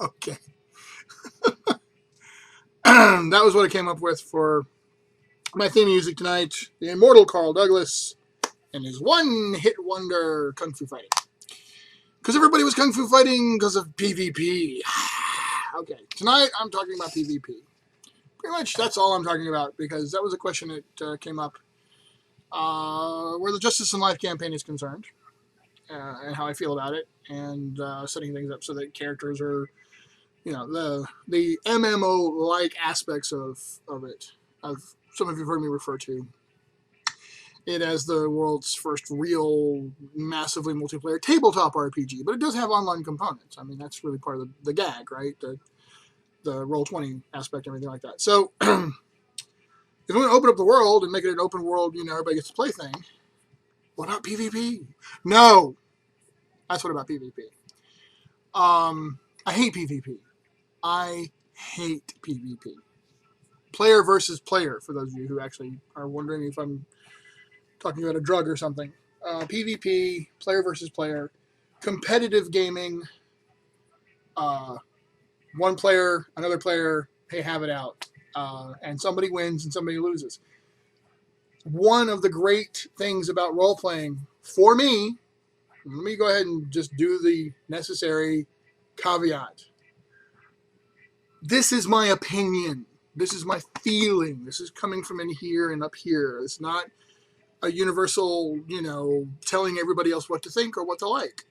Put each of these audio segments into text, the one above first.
Okay. That was what I came up with for my theme music tonight. The immortal Carl Douglas and his one-hit wonder Kung Fu Fighting. Because everybody was Kung Fu Fighting because of PvP. Okay, tonight I'm talking about PvP. Pretty much that's all I'm talking about because that was a question that came up where the Justice in Life campaign is concerned and how I feel about it and setting things up so that characters are, the MMO-like aspects of it. Some of you have heard me refer to it as the world's first real massively multiplayer tabletop RPG, but it does have online components. I mean, that's really part of the gag, right? The Roll20 aspect and everything like that. So if we want to open up the world and make it an open world, everybody gets to play thing, what about PvP? No. That's what about PvP. I hate PvP. I hate PvP. Player versus player, for those of you who actually are wondering if I'm talking about a drug or something. PvP, player versus player, competitive gaming, one player, another player, hey, have it out. And somebody wins and somebody loses. One of the great things about role-playing, for me, let me go ahead and just do the necessary caveat. This is my opinion. This is my feeling. This is coming from in here and up here. It's not a universal, telling everybody else what to think or what to like.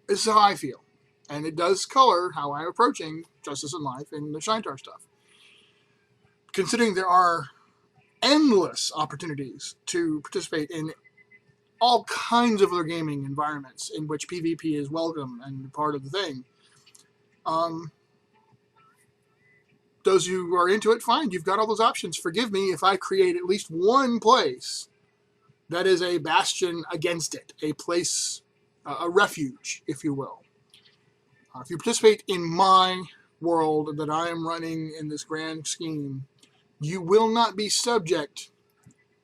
This is how I feel. And it does color how I'm approaching Justice in Life and the Shaintar stuff. Considering there are endless opportunities to participate in all kinds of other gaming environments in which PvP is welcome and part of the thing. Those who are into it, fine. You've got all those options. Forgive me if I create at least one place that is a bastion against it, a place, a refuge, if you will. If you participate in my world that I am running in this grand scheme, you will not be subject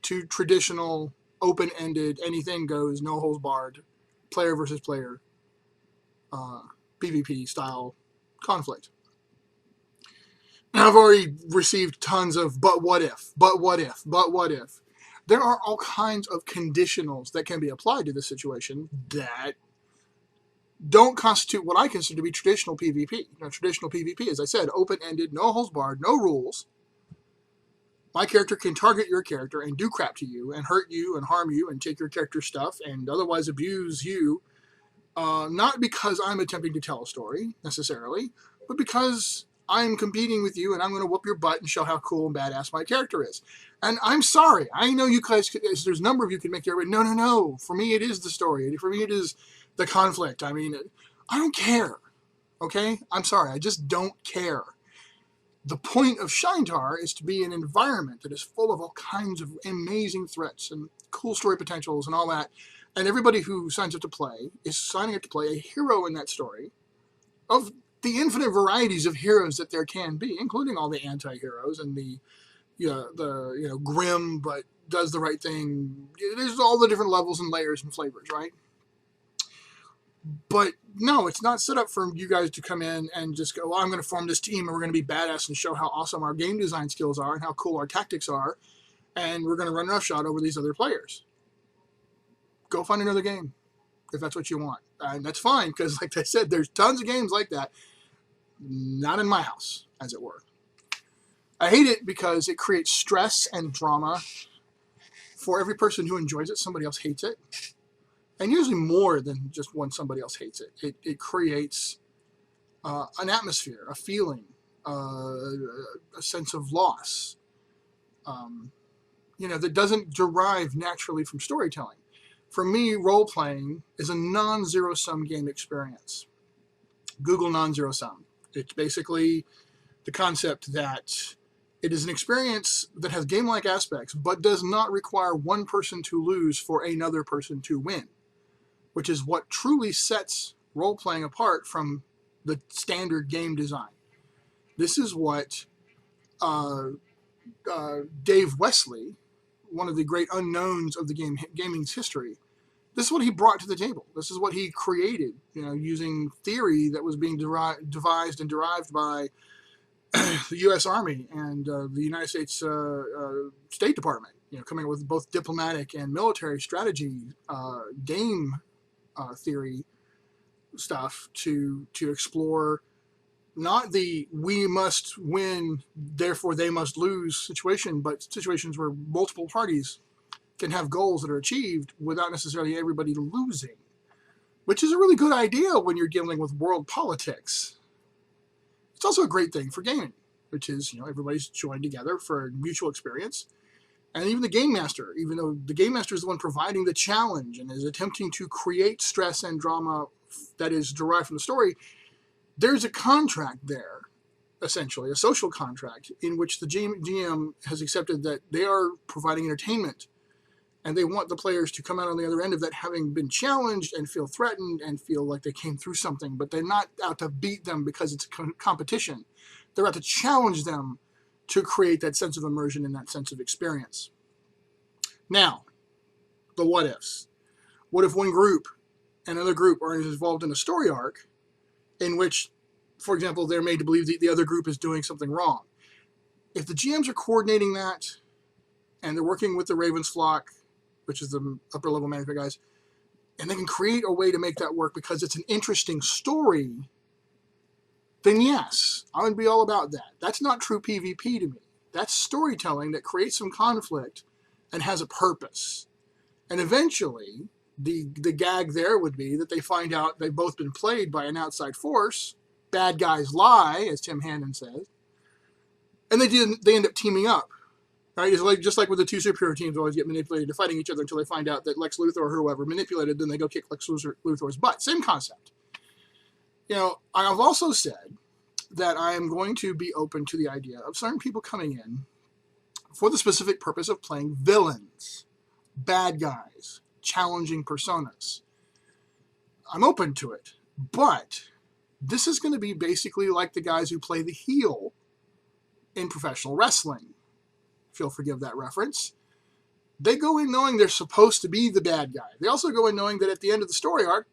to traditional, open-ended, anything goes, no holds barred, player versus player, PvP style conflict. Now, I've already received tons of but what if. There are all kinds of conditionals that can be applied to this situation that don't constitute what I consider to be traditional PvP. Traditional PvP, as I said, open-ended, no holds barred, no rules. My character can target your character and do crap to you and hurt you and harm you and take your character stuff and otherwise abuse you, not because I'm attempting to tell a story, necessarily, but because I'm competing with you and I'm going to whoop your butt and show how cool and badass my character is. And I'm sorry. I know you guys, there's a number of you can make the argument, no. For me, it is the story. For me, it is the conflict. I mean, I don't care. Okay? I'm sorry. I just don't care. The point of Shaintar is to be an environment that is full of all kinds of amazing threats and cool story potentials and all that. And everybody who signs up to play is signing up to play a hero in that story of the infinite varieties of heroes that there can be, including all the anti-heroes and the grim but does the right thing. There's all the different levels and layers and flavors, right? But no, it's not set up for you guys to come in and just go, well, I'm going to form this team and we're going to be badass and show how awesome our game design skills are and how cool our tactics are, and we're going to run roughshod over these other players. Go find another game if that's what you want. And that's fine, because like I said, there's tons of games like that. Not in my house, as it were. I hate it because it creates stress and drama. For every person who enjoys it, somebody else hates it. And usually more than just when somebody else hates it. It creates an atmosphere, a feeling, a sense of loss, that doesn't derive naturally from storytelling. For me, role-playing is a non-zero-sum game experience. Google non-zero-sum. It's basically the concept that it is an experience that has game-like aspects, but does not require one person to lose for another person to win, which is what truly sets role-playing apart from the standard game design. This is what Dave Wesley, one of the great unknowns of the gaming's history, This is what he brought to the table. This is what he created, using theory that was being devised and derived by the U.S. Army and the United States State Department, coming up with both diplomatic and military strategy, game theory stuff to explore not the we must win, therefore they must lose situation, but situations where multiple parties can have goals that are achieved without necessarily everybody losing, which is a really good idea when you're dealing with world politics. It's also a great thing for gaming, which is, everybody's joined together for a mutual experience. And even the game master, even though the game master is the one providing the challenge and is attempting to create stress and drama that is derived from the story, there's a contract there, essentially, a social contract, in which the GM has accepted that they are providing entertainment, and they want the players to come out on the other end of that having been challenged and feel threatened and feel like they came through something, but they're not out to beat them because it's a competition. They're out to challenge them to create that sense of immersion and that sense of experience. Now, the what ifs. What if one group and another group are involved in a story arc in which, for example, they're made to believe that the other group is doing something wrong? If the GMs are coordinating that and they're working with the Ravens flock, which is the upper level management guys, and they can create a way to make that work because it's an interesting story, then yes, I would be all about that. That's not true PvP to me. That's storytelling that creates some conflict and has a purpose. And eventually, the gag there would be that they find out they've both been played by an outside force. Bad guys lie, as Tim Hannon says. And they end up teaming up. Right? It's just like with the two superhero teams always get manipulated to fighting each other until they find out that Lex Luthor or whoever manipulated, then they go kick Lex Luthor's butt. Same concept. I've also said that I am going to be open to the idea of certain people coming in for the specific purpose of playing villains, bad guys, challenging personas. I'm open to it, but this is going to be basically like the guys who play the heel in professional wrestling. If you'll forgive that reference. They go in knowing they're supposed to be the bad guy. They also go in knowing that at the end of the story arc,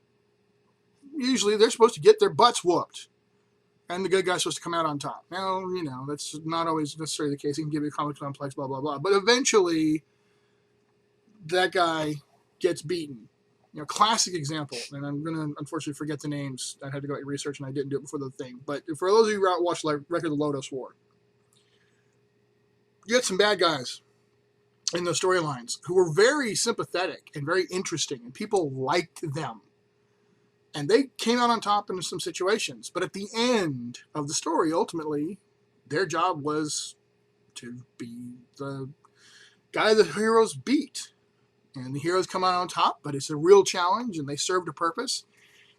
usually they're supposed to get their butts whooped. And the good guy's supposed to come out on top. Now, that's not always necessarily the case. He can give you a comic complex, blah, blah, blah. But eventually, that guy gets beaten. Classic example, and I'm going to unfortunately forget the names. I had to go research, and I didn't do it before the thing. But for those of you who watched Record of the Lotus War, you had some bad guys in those storylines who were very sympathetic and very interesting, and people liked them. And they came out on top in some situations. But at the end of the story, ultimately, their job was to be the guy the heroes beat. And the heroes come out on top, but it's a real challenge, and they served a purpose.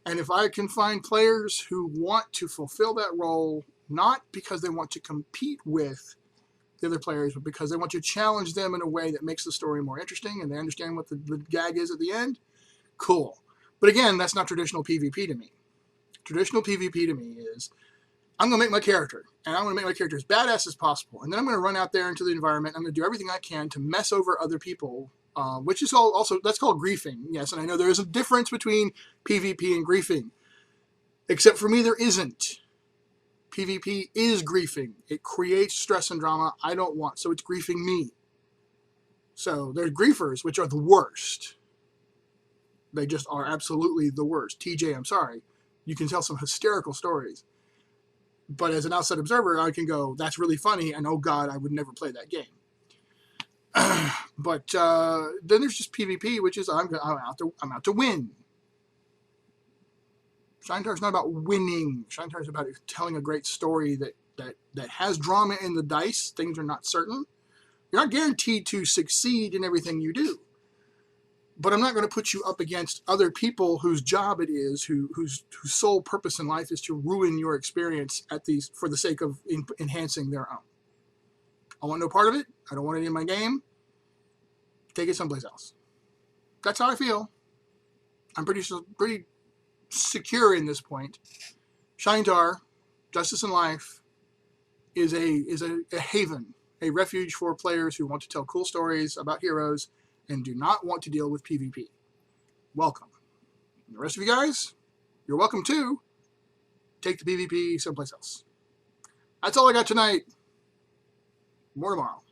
And if I can find players who want to fulfill that role, not because they want to compete with the other players, but because they want to challenge them in a way that makes the story more interesting and they understand what the gag is at the end, cool. But again, that's not traditional PvP to me. Traditional PvP to me is, I'm going to make my character, and I'm going to make my character as badass as possible, and then I'm going to run out there into the environment, I'm going to do everything I can to mess over other people, which is that's called griefing. Yes, and I know there is a difference between PvP and griefing, except for me there isn't. PvP is griefing. It creates stress and drama I don't want, so it's griefing me. So there's griefers, which are the worst. They just are absolutely the worst. TJ, I'm sorry. You can tell some hysterical stories. But as an outside observer, I can go, that's really funny, and oh God, I would never play that game. But then there's just PvP, which is I'm out to win. Shaintar's not about winning. Shaintar's about telling a great story that has drama in the dice. Things are not certain. You're not guaranteed to succeed in everything you do. But I'm not going to put you up against other people whose job it is, whose sole purpose in life is to ruin your experience for the sake of enhancing their own. I want no part of it. I don't want it in my game. Take it someplace else. That's how I feel. I'm pretty secure in this point. Shaintar, Justice in Life, is a haven, a refuge for players who want to tell cool stories about heroes and do not want to deal with PvP. welcome. And the rest of you guys, you're welcome to take the PvP someplace else. That's all I got tonight. More tomorrow.